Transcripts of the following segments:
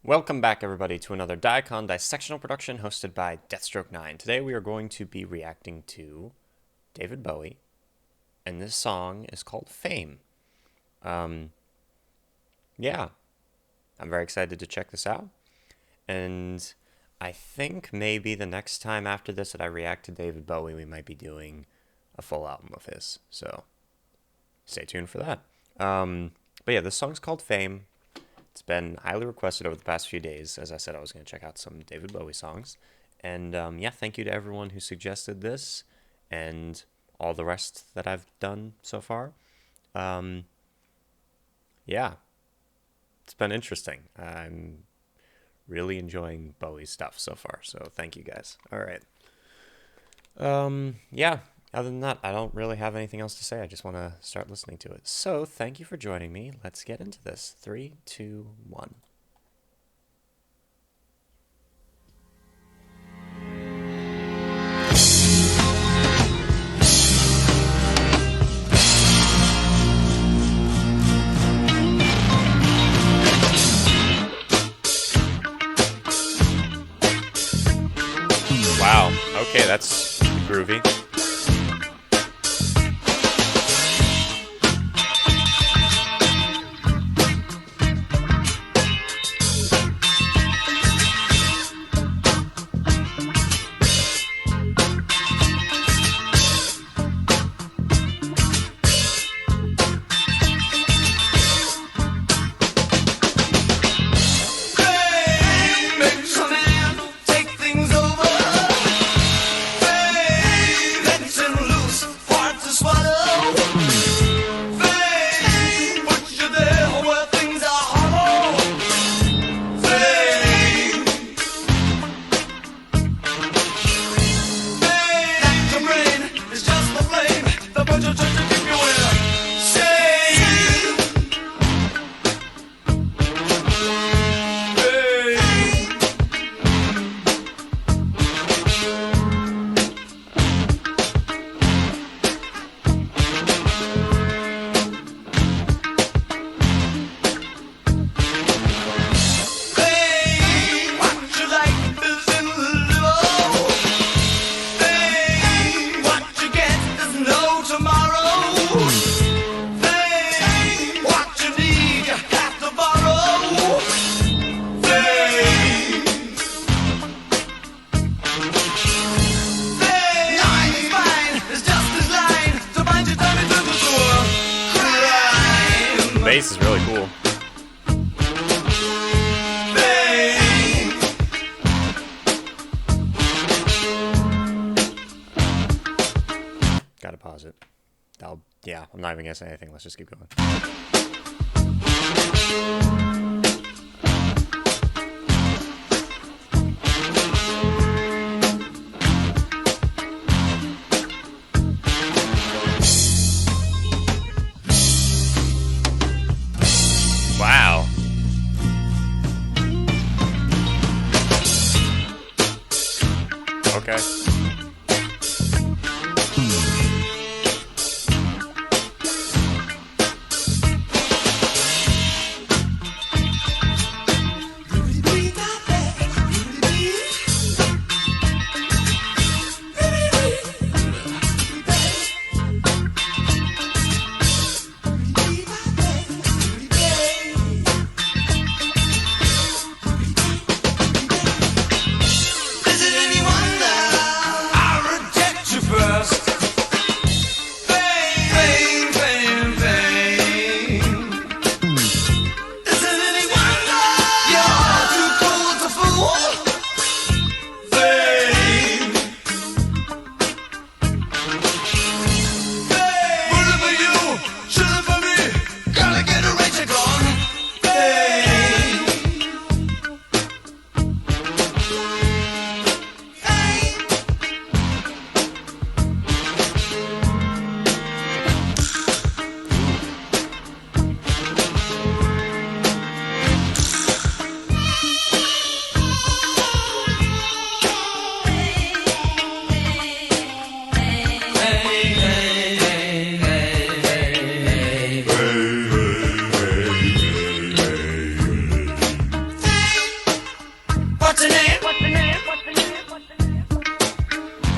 Welcome back, everybody, to another dicondissectional production hosted by Deathstroke9. Today we are going to be reacting to David Bowie, and this song is called Fame. Yeah, I'm very excited to check this out, and I think maybe the next time after this that I react to David Bowie, we might be doing a full album of his, so stay tuned for that. But yeah, this song's called Fame. It's been highly requested over the past few days. As I said, I was going to check out some David Bowie songs. And yeah, thank you to everyone who suggested this and all the rest that I've done so far. Yeah, it's been interesting. I'm really enjoying Bowie's stuff so far, so thank you guys. All right. Yeah, other than that, I don't really have anything else to say. I just want to start listening to it. So, thank you for joining me. Let's get into this. 3, 2, 1. Wow. Okay, that's groovy. The bass is really cool. Gotta pause it. Yeah, I'm not even gonna say anything. Let's just keep going. Wow. Okay.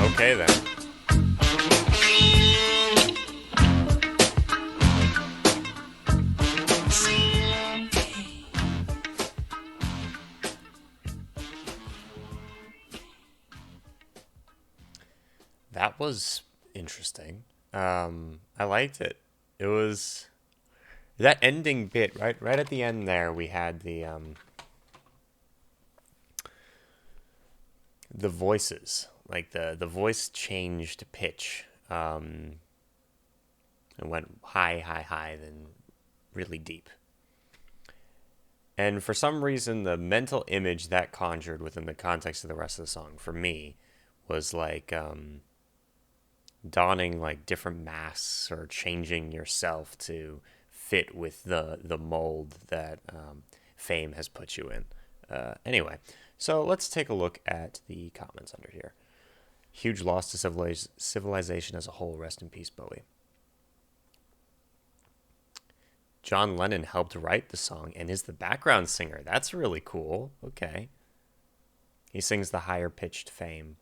Okay then. That was interesting. I liked it. It was that ending bit right at the end there. We had the voices, like the voice changed pitch, and went high, then really deep. And for some reason, the mental image that conjured within the context of the rest of the song for me was like donning like different masks or changing yourself to fit with the mold that fame has put you in. Anyway, so let's take a look at the comments under here. Huge loss to civilization as a whole. Rest in peace, Bowie. John Lennon helped write the song and is the background singer. That's really cool. Okay. He sings the higher pitched Fame.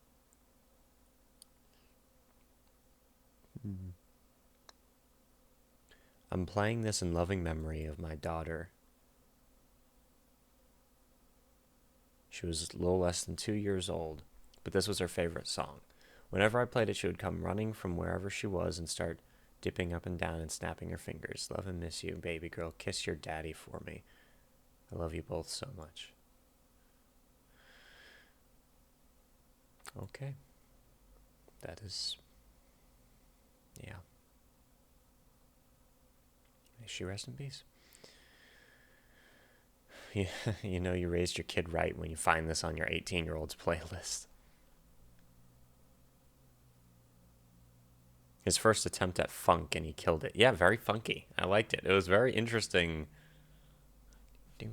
I'm playing this in loving memory of my daughter. She was a little less than 2 years old, but this was her favorite song. Whenever I played it, she would come running from wherever she was and start dipping up and down and snapping her fingers. Love and miss you, baby girl. Kiss your daddy for me. I love you both so much. Okay. That is... yeah. May she rest in peace. You know you raised your kid right when you find this on your 18-year-old's playlist. His first attempt at funk, and he killed it. Yeah, very funky. I liked it. It was very interesting. Yeah,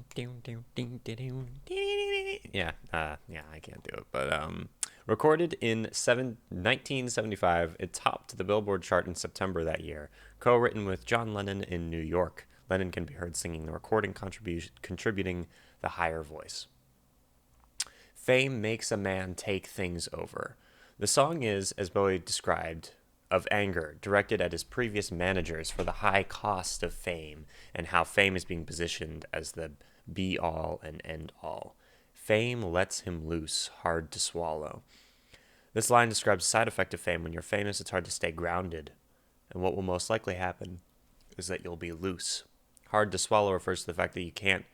I can't do it. But recorded in 1975, it topped the Billboard chart in September that year. Co-written with John Lennon in New York. Lennon can be heard singing the recording, contributing the higher voice. Fame makes a man take things over. The song is, as Bowie described, of anger directed at his previous managers for the high cost of fame and how fame is being positioned as the be-all and end-all. Fame lets him loose, hard to swallow. This line describes the side effect of fame. When you're famous, it's hard to stay grounded. And what will most likely happen is that you'll be loose. Hard to swallow refers to the fact that you can't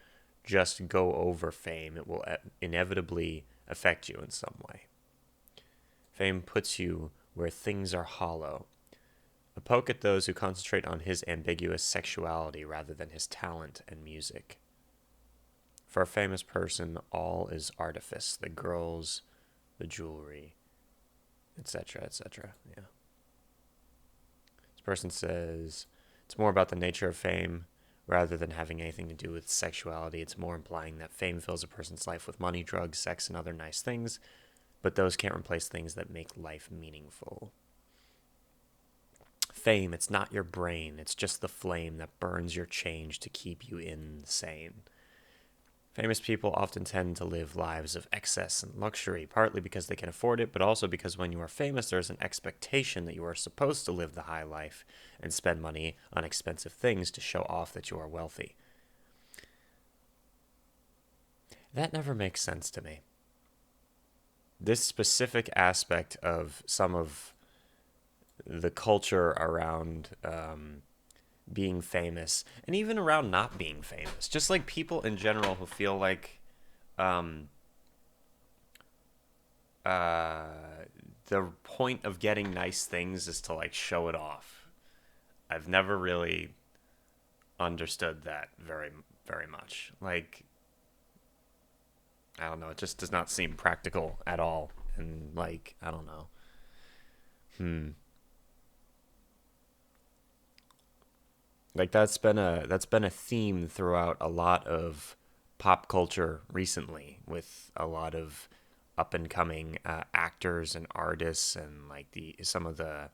just go over fame. It will inevitably affect you in some way. Fame puts you where things are hollow. A poke at those who concentrate on his ambiguous sexuality rather than his talent and music. For a famous person, all is artifice. The girls, the jewelry, etc., etc. Yeah. This person says, it's more about the nature of fame rather than having anything to do with sexuality. It's more implying that fame fills a person's life with money, drugs, sex, and other nice things, but those can't replace things that make life meaningful. Fame, it's not your brain. It's just the flame that burns your change to keep you insane. Famous people often tend to live lives of excess and luxury, partly because they can afford it, but also because when you are famous, there is an expectation that you are supposed to live the high life and spend money on expensive things to show off that you are wealthy. That never makes sense to me. This specific aspect of some of the culture around being famous, and even around not being famous, just like people in general who feel like the point of getting nice things is to like show it off. I've never really understood that very much. Like, I don't know, it just does not seem practical at all. And like, I don't know. Like that's been a theme throughout a lot of pop culture recently, with a lot of up and coming actors and artists, and like some of the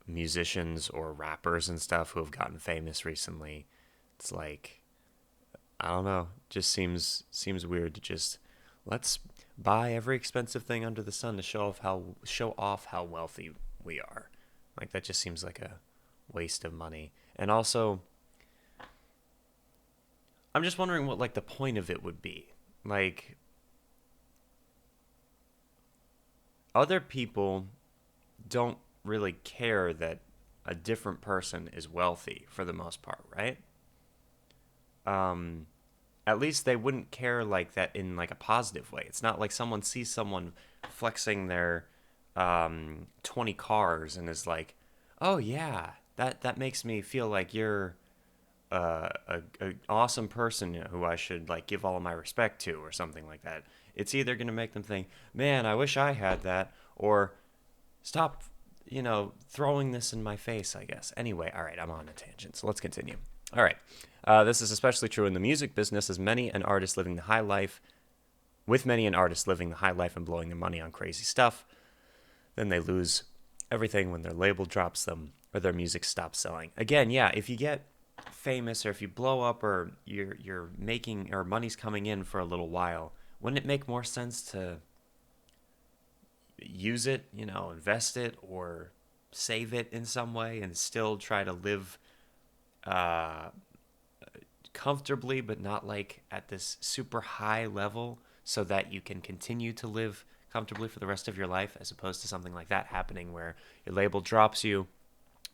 musicians or rappers and stuff who have gotten famous recently. It's like I don't know. Just seems weird to just let's buy every expensive thing under the sun to show off how wealthy we are. Like that just seems like a waste of money. And also, I'm just wondering what like the point of it would be. Like other people don't really care that a different person is wealthy for the most part, right? Um, at least they wouldn't care like that in like a positive way. It's not like someone sees someone flexing their 20 cars and is like, "Oh yeah, that makes me feel like you're a awesome person who I should like give all of my respect to or something like that." It's either going to make them think, "Man, I wish I had that," or stop, throwing this in my face, I guess. Anyway, all right, I'm on a tangent, so let's continue. All right. This is especially true in the music business, as many an artist living the high life, with many an artist living the high life and blowing their money on crazy stuff, then they lose everything when their label drops them or their music stops selling. Again, yeah, if you get famous or if you blow up or you're making or money's coming in for a little while, wouldn't it make more sense to use it, invest it or save it in some way and still try to live uh, comfortably, but not like at this super high level so that you can continue to live comfortably for the rest of your life, as opposed to something like that happening where your label drops you,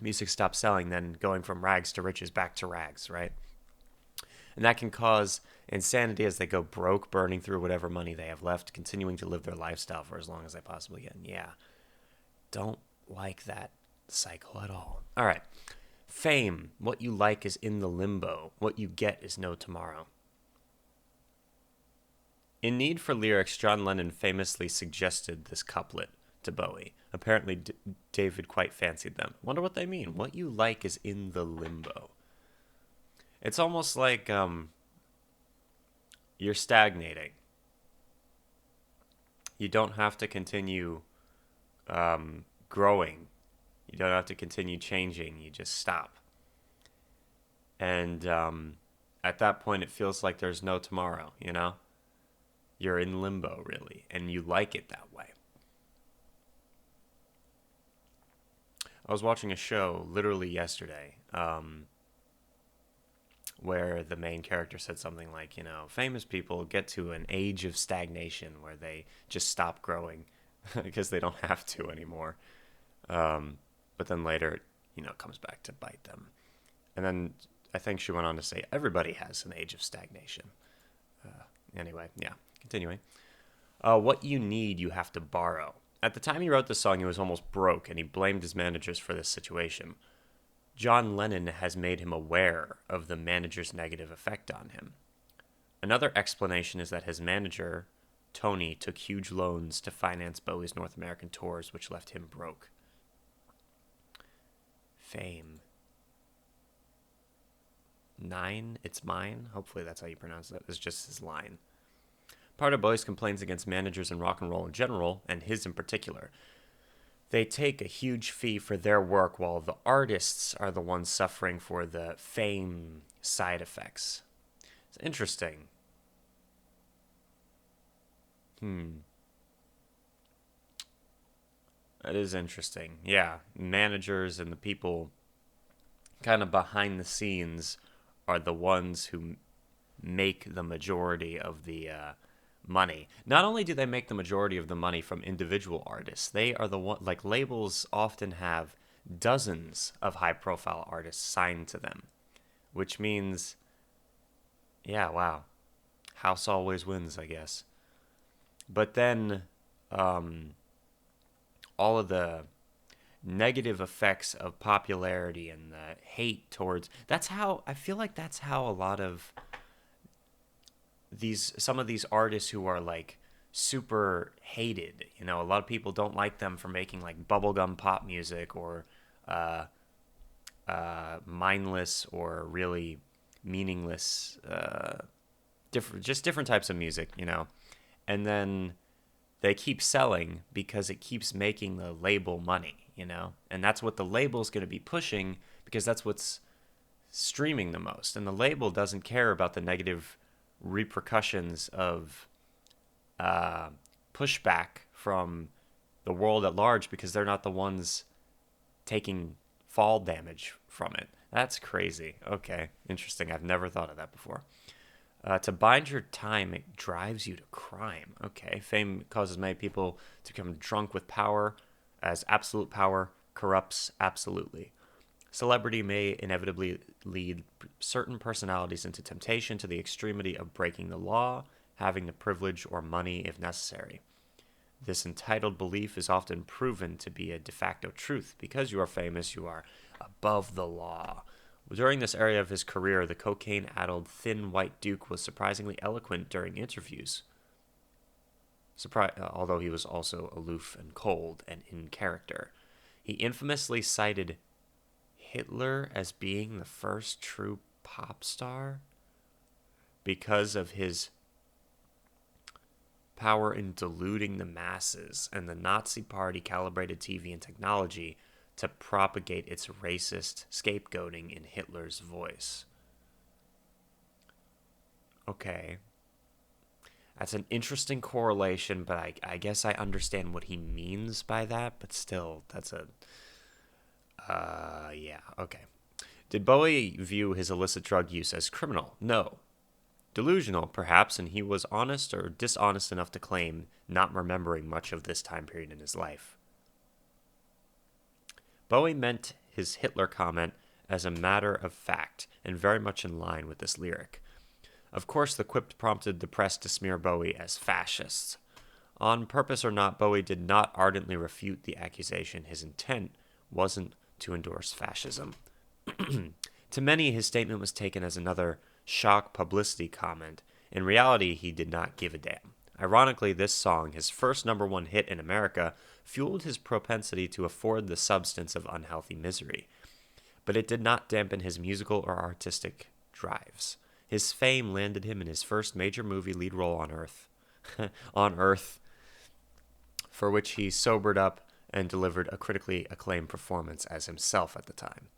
music stops selling, then going from rags to riches back to rags, right? And that can cause insanity as they go broke, burning through whatever money they have left, continuing to live their lifestyle for as long as they possibly can. Yeah, don't like that cycle at all. All right. Fame. What you like is in the limbo. What you get is no tomorrow. In Need for Lyrics, John Lennon famously suggested this couplet to Bowie. Apparently, David quite fancied them. Wonder what they mean. What you like is in the limbo. It's almost like you're stagnating. You don't have to continue growing. You don't have to continue changing. You just stop. And at that point, it feels like there's no tomorrow, You're in limbo, really, and you like it that way. I was watching a show literally yesterday where the main character said something like, famous people get to an age of stagnation where they just stop growing because they don't have to anymore. But then later, it comes back to bite them. And then I think she went on to say, everybody has an age of stagnation. Anyway, yeah, continuing. What you need, you have to borrow. At the time he wrote this song, he was almost broke, and he blamed his managers for this situation. John Lennon has made him aware of the manager's negative effect on him. Another explanation is that his manager, Tony, took huge loans to finance Bowie's North American tours, which left him broke. Fame. Nine, it's mine. Hopefully that's how you pronounce that. It's just his line. Part of Bowie's complaints against managers in rock and roll in general, and his in particular, they take a huge fee for their work while the artists are the ones suffering for the fame side effects. It's interesting. That is interesting. Yeah, managers and the people kind of behind the scenes are the ones who make the majority of the money. Not only do they make the majority of the money from individual artists, they are the one, like labels often have dozens of high profile artists signed to them, which means, yeah, wow, house always wins, I guess. But then all of the negative effects of popularity and the hate towards, that's how I feel like that's how a lot of some of these artists who are like super hated, a lot of people don't like them for making like bubblegum pop music or mindless or really meaningless different types of music, and then they keep selling because it keeps making the label money, and that's what the label's going to be pushing because that's what's streaming the most, and the label doesn't care about the negative repercussions of pushback from the world at large because they're not the ones taking fall damage from it. That's crazy. Okay, interesting. I've never thought of that before. To bind your time, it drives you to crime. Okay, fame causes many people to become drunk with power, as absolute power corrupts absolutely. Celebrity may inevitably lead certain personalities into temptation to the extremity of breaking the law, having the privilege or money if necessary. This entitled belief is often proven to be a de facto truth. Because you are famous, you are above the law. During this area of his career, the cocaine-addled thin white duke was surprisingly eloquent during interviews, although he was also aloof and cold and in character. He infamously cited Hitler as being the first true pop star because of his power in deluding the masses, and the Nazi Party calibrated TV and technology to propagate its racist scapegoating in Hitler's voice. Okay. That's an interesting correlation, but I guess I understand what he means by that, but still, that's a... yeah, okay. Did Bowie view his illicit drug use as criminal? No. Delusional, perhaps, and he was honest or dishonest enough to claim not remembering much of this time period in his life. Bowie meant his Hitler comment as a matter of fact, and very much in line with this lyric. Of course, the quip prompted the press to smear Bowie as fascist. On purpose or not, Bowie did not ardently refute the accusation. His intent wasn't to endorse fascism. To many, his statement was taken as another shock publicity comment. In reality, he did not give a damn. Ironically, this song, his first #1 hit in America, fueled his propensity to afford the substance of unhealthy misery. But it did not dampen his musical or artistic drives. His fame landed him in his first major movie lead role on Earth, for which he sobered up and delivered a critically acclaimed performance as himself at the time.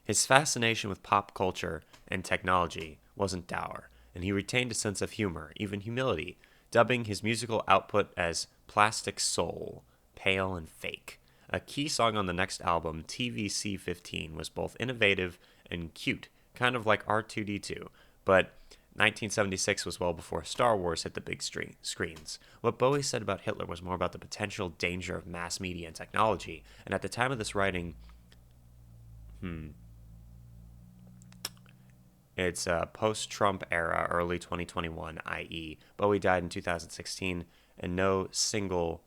His fascination with pop culture and technology wasn't dour, and he retained a sense of humor, even humility, dubbing his musical output as plastic soul, pale and fake. A key song on the next album, TVC-15, was both innovative and cute, kind of like R2-D2, but 1976 was well before Star Wars hit the big screens. What Bowie said about Hitler was more about the potential danger of mass media and technology, and at the time of this writing, it's post-Trump era, early 2021, i.e. Bowie died in 2016, and no single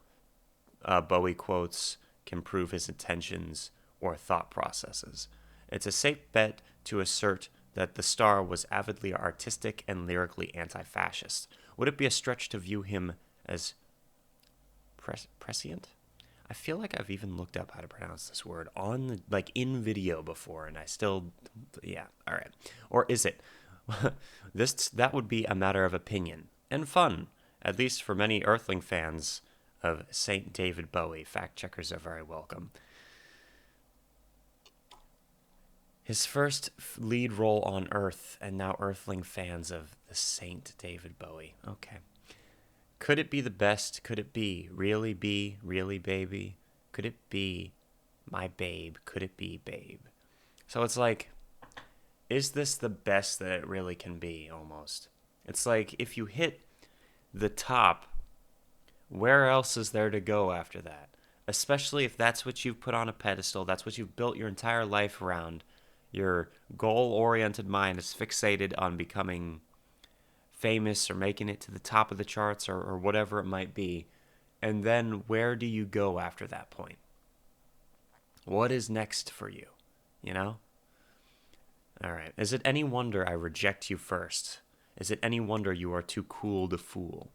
Bowie quotes can prove his intentions or thought processes. It's a safe bet to assert that the star was avidly artistic and lyrically anti-fascist. Would it be a stretch to view him as prescient? I feel like I've even looked up how to pronounce this word in video before, and I still, yeah, all right. Or is it? That would be a matter of opinion and fun, at least for many Earthling fans of Saint David Bowie. Fact checkers are very welcome. His first lead role on Earth, and now Earthling fans of the Saint David Bowie. Okay. Could it be the best? Could it be? Really baby? Could it be my babe? Could it be babe? So it's like, is this the best that it really can be, almost? It's like, if you hit the top, where else is there to go after that? Especially if that's what you've put on a pedestal, that's what you've built your entire life around. Your goal-oriented mind is fixated on becoming famous or making it to the top of the charts or whatever it might be. And then where do you go after that point? What is next for you? You know? All right. Is it any wonder I reject you first? Is it any wonder you are too cool to fool?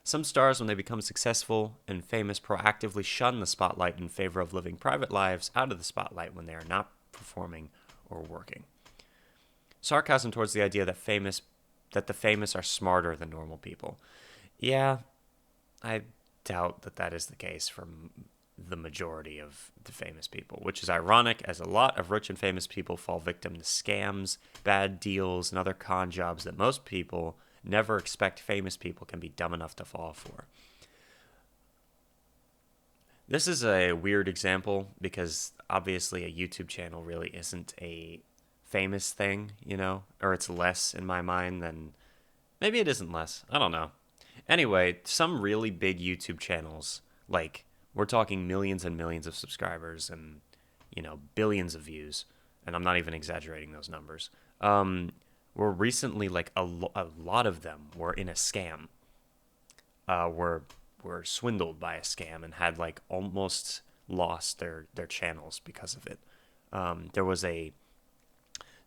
Some stars, when they become successful and famous, proactively shun the spotlight in favor of living private lives out of the spotlight when they are not performing or working. Sarcasm towards the idea that the famous are smarter than normal people. Yeah, I doubt that is the case for the majority of the famous people, which is ironic as a lot of rich and famous people fall victim to scams, bad deals, and other con jobs that most people never expect famous people can be dumb enough to fall for. This is a weird example because obviously a YouTube channel really isn't a famous thing, you know, or it's less in my mind than maybe it isn't less. I don't know. Anyway, some really big YouTube channels, like we're talking millions and millions of subscribers and, you know, billions of views, and I'm not even exaggerating those numbers, were recently, like, a lot of them were in a scam, were swindled by a scam and had, like, almost lost their channels because of it. There was a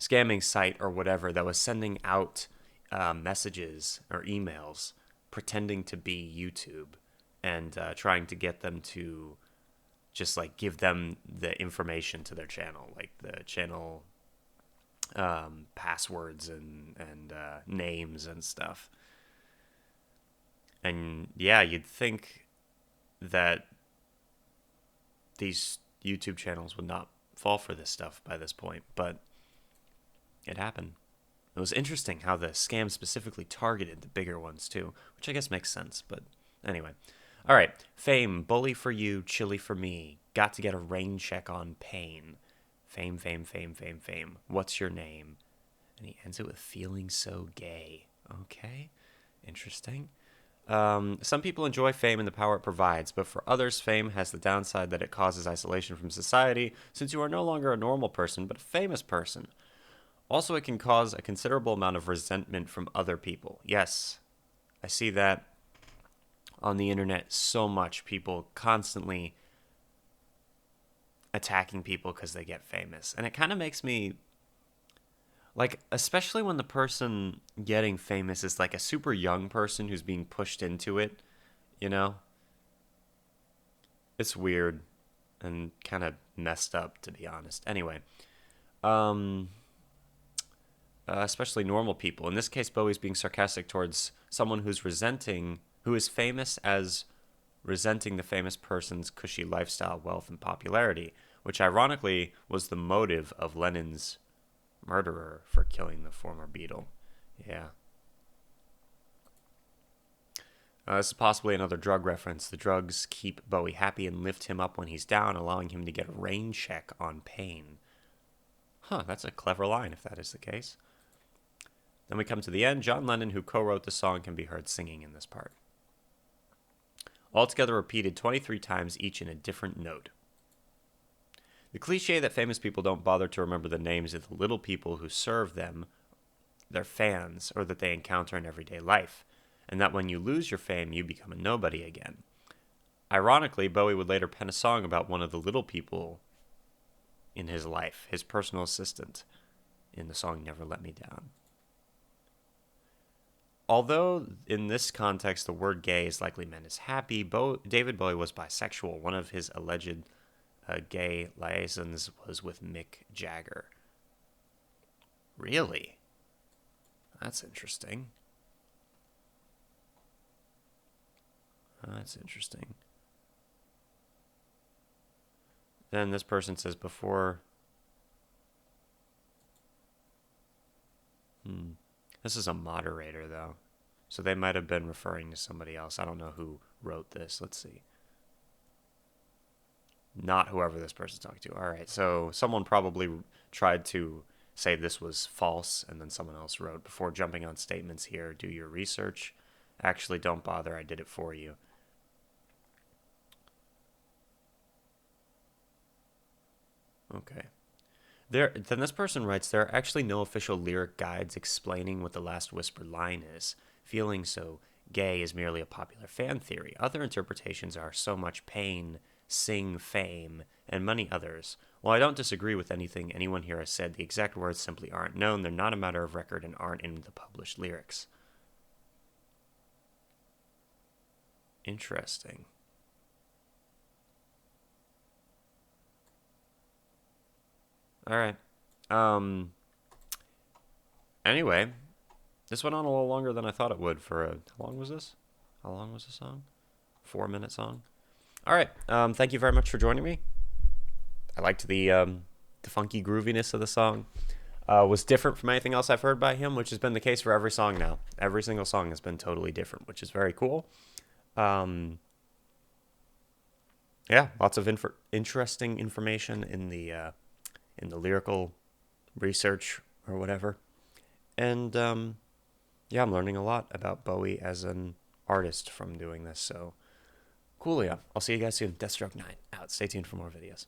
scamming site or whatever that was sending out messages or emails pretending to be YouTube and trying to get them to just like give them the information to their channel, like the channel passwords and names and stuff. And yeah, you'd think that these YouTube channels would not fall for this stuff by this point, but it happened. It was interesting how the scam specifically targeted the bigger ones too, which I guess makes sense, but anyway. All right, fame, bully for you, chili for me. Got to get a rain check on pain. Fame, fame, fame, fame, fame. What's your name? And he ends it with feeling so gay. Okay, interesting. Some people enjoy fame and the power it provides, but for others, fame has the downside that it causes isolation from society, since you are no longer a normal person, but a famous person. Also, it can cause a considerable amount of resentment from other people. Yes, I see that on the internet so much. People constantly attacking people because they get famous. And it kind of makes me, like, especially when the person getting famous is like a super young person who's being pushed into it, you know? It's weird and kind of messed up, to be honest. Anyway, especially normal people. In this case, Bowie's being sarcastic towards someone who is famous as resenting the famous person's cushy lifestyle, wealth, and popularity, which ironically was the motive of Lennon's murderer for killing the former Beatle. Yeah. This is possibly another drug reference. The drugs keep Bowie happy and lift him up when he's down, allowing him to get a rain check on pain. Huh, that's a clever line if that is the case. Then we come to the end. John Lennon, who co-wrote the song, can be heard singing in this part. Altogether repeated 23 times, each in a different note. The cliche that famous people don't bother to remember the names of the little people who serve them, their fans, or that they encounter in everyday life, and that when you lose your fame, you become a nobody again. Ironically, Bowie would later pen a song about one of the little people in his life, his personal assistant, in the song Never Let Me Down. Although in this context the word gay is likely meant as happy, David Bowie was bisexual. One of his alleged gay liaisons was with Mick Jagger. Really? That's interesting. That's interesting. Then this person says before... This is a moderator, though. So they might have been referring to somebody else. I don't know who wrote this. Let's see. Not whoever this person's talking to. All right, so someone probably tried to say this was false, and then someone else wrote, before jumping on statements here, do your research. Actually, don't bother. I did it for you. Okay. Then this person writes, there are actually no official lyric guides explaining what the last whispered line is. Feeling so gay is merely a popular fan theory. Other interpretations are so much pain, sing, fame, and many others. While I don't disagree with anything anyone here has said, the exact words simply aren't known. They're not a matter of record and aren't in the published lyrics. Interesting. All right. Anyway, this went on a little longer than I thought it would for a... How long was this? How long was the song? 4-minute song? All right. Thank you very much for joining me. I liked the funky grooviness of the song. Was different from anything else I've heard by him, which has been the case for every song now. Every single song has been totally different, which is very cool. Um, yeah, lots of interesting information in the lyrical research or whatever, and yeah, I'm learning a lot about Bowie as an artist from doing this. So cool, yeah. I'll see you guys soon. Deathstroke 9 out. Stay tuned for more videos.